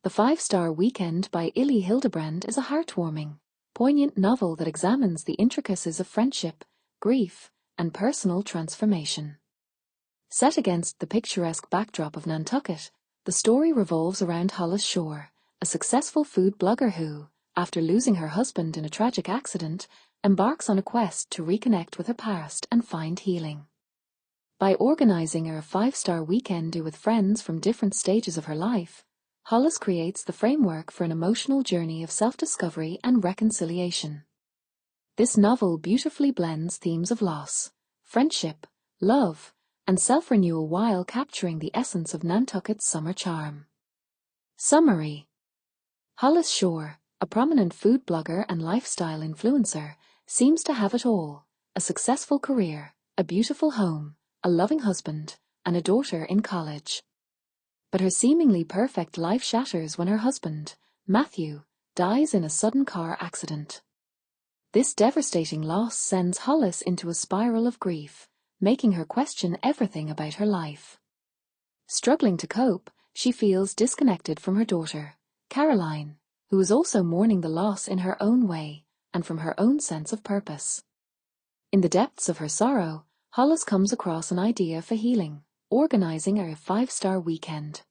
The Five-Star Weekend by Elin Hilderbrand is a heartwarming, poignant novel that examines the intricacies of friendship, grief, and personal transformation. Set against the picturesque backdrop of Nantucket, the story revolves around Hollis Shaw, a successful food blogger who, after losing her husband in a tragic accident, embarks on a quest to reconnect with her past and find healing. By organizing a five-star weekend with friends from different stages of her life, Hollis creates the framework for an emotional journey of self-discovery and reconciliation. This novel beautifully blends themes of loss, friendship, love, and self-renewal while capturing the essence of Nantucket's summer charm. Summary: Hollis Shaw, a prominent food blogger and lifestyle influencer, seems to have it all: a successful career, a beautiful home, a loving husband, and a daughter in college. But her seemingly perfect life shatters when her husband, Matthew, dies in a sudden car accident. This devastating loss sends Hollis into a spiral of grief, making her question everything about her life. Struggling to cope, she feels disconnected from her daughter, Caroline, who is also mourning the loss in her own way, and from her own sense of purpose. In the depths of her sorrow, Hollis comes across an idea for healing: organizing a five-star weekend.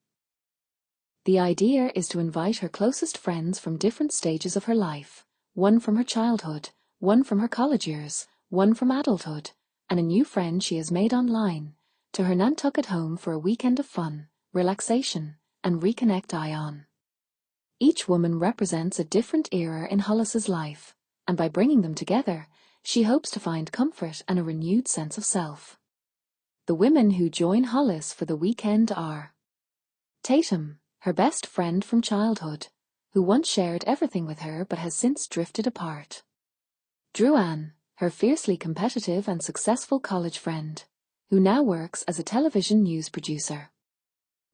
The idea is to invite her closest friends from different stages of her life, one from her childhood, one from her college years, one from adulthood, and a new friend she has made online, to her Nantucket home for a weekend of fun, relaxation, and reconnect. Each woman represents a different era in Hollis's life, and by bringing them together, she hopes to find comfort and a renewed sense of self. The women who join Hollis for the weekend are Tatum, her best friend from childhood, who once shared everything with her but has since drifted apart. Druanne, her fiercely competitive and successful college friend, who now works as a television news producer.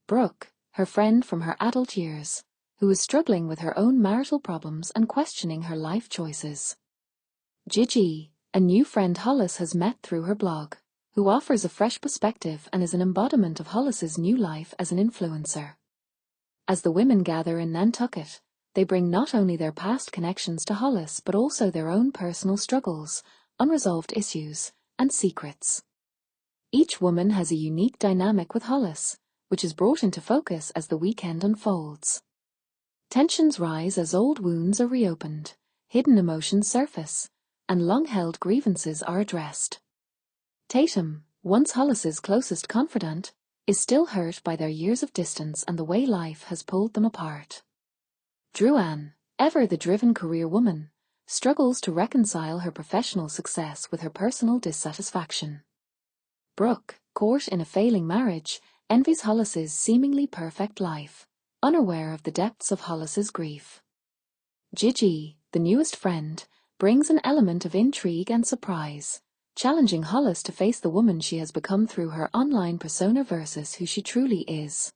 Brooke, her friend from her adult years, who is struggling with her own marital problems and questioning her life choices. Gigi, a new friend Hollis has met through her blog, who offers a fresh perspective and is an embodiment of Hollis's new life as an influencer. As the women gather in Nantucket, they bring not only their past connections to Hollis but also their own personal struggles, unresolved issues, and secrets. Each woman has a unique dynamic with Hollis, which is brought into focus as the weekend unfolds. Tensions rise as old wounds are reopened, hidden emotions surface, and long-held grievances are addressed. Tatum, once Hollis's closest confidant, is still hurt by their years of distance and the way life has pulled them apart. Druanne, ever the driven career woman, struggles to reconcile her professional success with her personal dissatisfaction. Brooke, caught in a failing marriage, envies Hollis's seemingly perfect life, unaware of the depths of Hollis's grief. Gigi, the newest friend, brings an element of intrigue and surprise, challenging Hollis to face the woman she has become through her online persona versus who she truly is.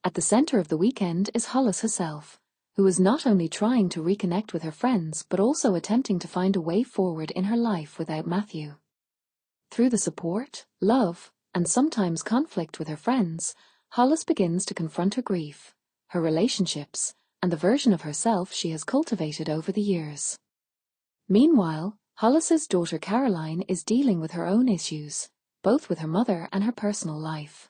At the center of the weekend is Hollis herself, who is not only trying to reconnect with her friends but also attempting to find a way forward in her life without Matthew. Through the support, love, and sometimes conflict with her friends, Hollis begins to confront her grief, her relationships, and the version of herself she has cultivated over the years. Meanwhile, Hollis's daughter Caroline is dealing with her own issues, both with her mother and her personal life.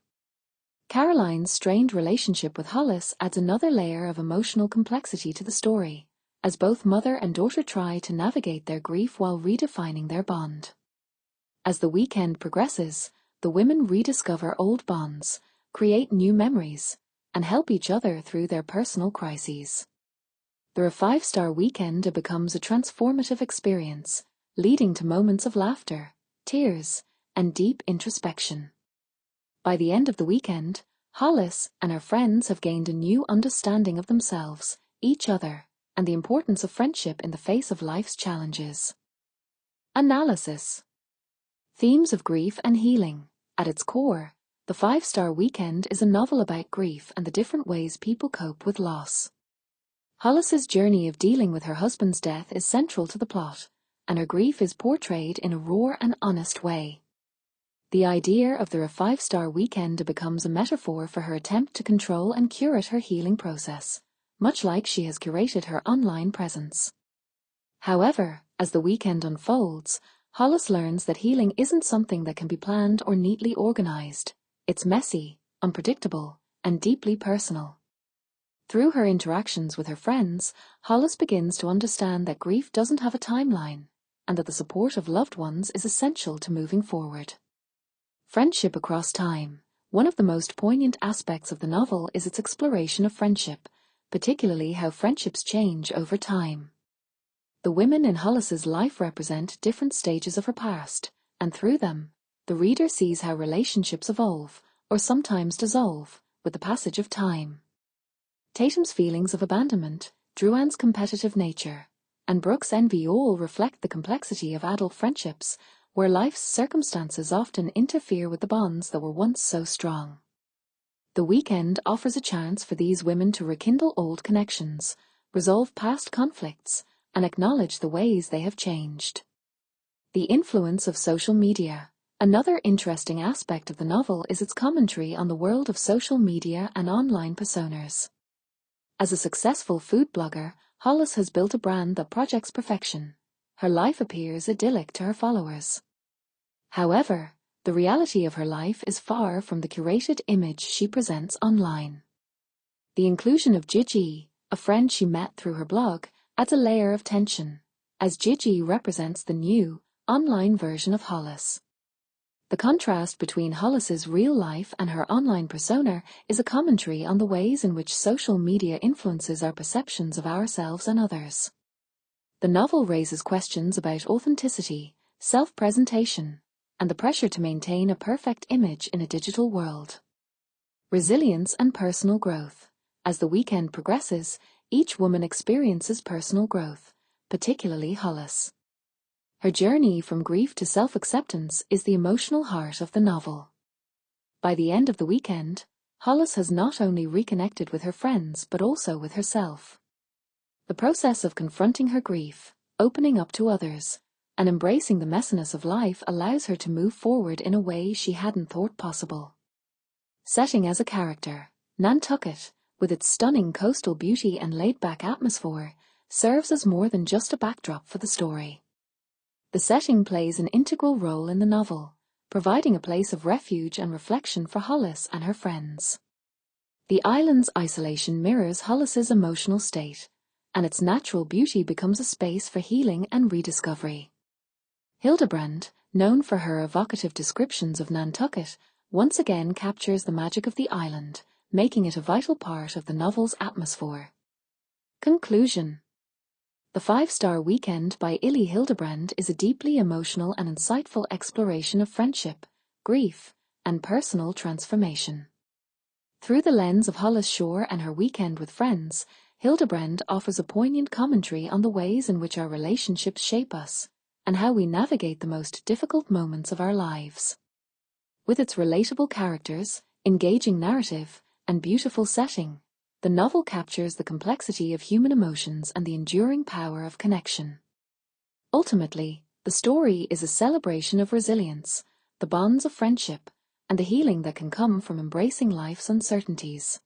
Caroline's strained relationship with Hollis adds another layer of emotional complexity to the story, as both mother and daughter try to navigate their grief while redefining their bond. As the weekend progresses, the women rediscover old bonds, create new memories, and help each other through their personal crises. The five-star weekend becomes a transformative experience, leading to moments of laughter, tears, and deep introspection. By the end of the weekend, Hollis and her friends have gained a new understanding of themselves, each other, and the importance of friendship in the face of life's challenges. Analysis: Themes of grief and healing. At its core, The Five-Star Weekend is a novel about grief and the different ways people cope with loss. Hollis's journey of dealing with her husband's death is central to the plot, and her grief is portrayed in a raw and honest way. The idea of their 5-star weekend becomes a metaphor for her attempt to control and curate her healing process, much like she has curated her online presence. However, as the weekend unfolds, Hollis learns that healing isn't something that can be planned or neatly organized. It's messy, unpredictable, and deeply personal. Through her interactions with her friends, Hollis begins to understand that grief doesn't have a timeline, and that the support of loved ones is essential to moving forward. Friendship across time. One of the most poignant aspects of the novel is its exploration of friendship, particularly how friendships change over time. The women in Hollis's life represent different stages of her past, and through them, the reader sees how relationships evolve, or sometimes dissolve, with the passage of time. Tatum's feelings of abandonment, Druan's competitive nature, and Brooke's envy all reflect the complexity of adult friendships, where life's circumstances often interfere with the bonds that were once so strong. The weekend offers a chance for these women to rekindle old connections, resolve past conflicts, and acknowledge the ways they have changed. The influence of social media. Another interesting aspect of the novel is its commentary on the world of social media and online personas. As a successful food blogger, Hollis has built a brand that projects perfection. Her life appears idyllic to her followers. However, the reality of her life is far from the curated image she presents online. The inclusion of Gigi, a friend she met through her blog, adds a layer of tension, as Gigi represents the new, online version of Hollis. The contrast between Hollis's real life and her online persona is a commentary on the ways in which social media influences our perceptions of ourselves and others. The novel raises questions about authenticity, self-presentation, and the pressure to maintain a perfect image in a digital world. Resilience and personal growth. As the weekend progresses, each woman experiences personal growth, particularly Hollis. Her journey from grief to self-acceptance is the emotional heart of the novel. By the end of the weekend, Hollis has not only reconnected with her friends but also with herself. The process of confronting her grief, opening up to others, and embracing the messiness of life allows her to move forward in a way she hadn't thought possible. Setting as a character, Nantucket, with its stunning coastal beauty and laid-back atmosphere, serves as more than just a backdrop for the story. The setting plays an integral role in the novel, providing a place of refuge and reflection for Hollis and her friends. The island's isolation mirrors Hollis's emotional state, and its natural beauty becomes a space for healing and rediscovery. Hilderbrand, known for her evocative descriptions of Nantucket, once again captures the magic of the island, making it a vital part of the novel's atmosphere. Conclusion. The 5-Star Weekend by Elin Hilderbrand is a deeply emotional and insightful exploration of friendship, grief, and personal transformation. Through the lens of Hollis Shaw and her weekend with friends, Hilderbrand offers a poignant commentary on the ways in which our relationships shape us, and how we navigate the most difficult moments of our lives. With its relatable characters, engaging narrative, and beautiful setting, the novel captures the complexity of human emotions and the enduring power of connection. Ultimately, the story is a celebration of resilience, the bonds of friendship, and the healing that can come from embracing life's uncertainties.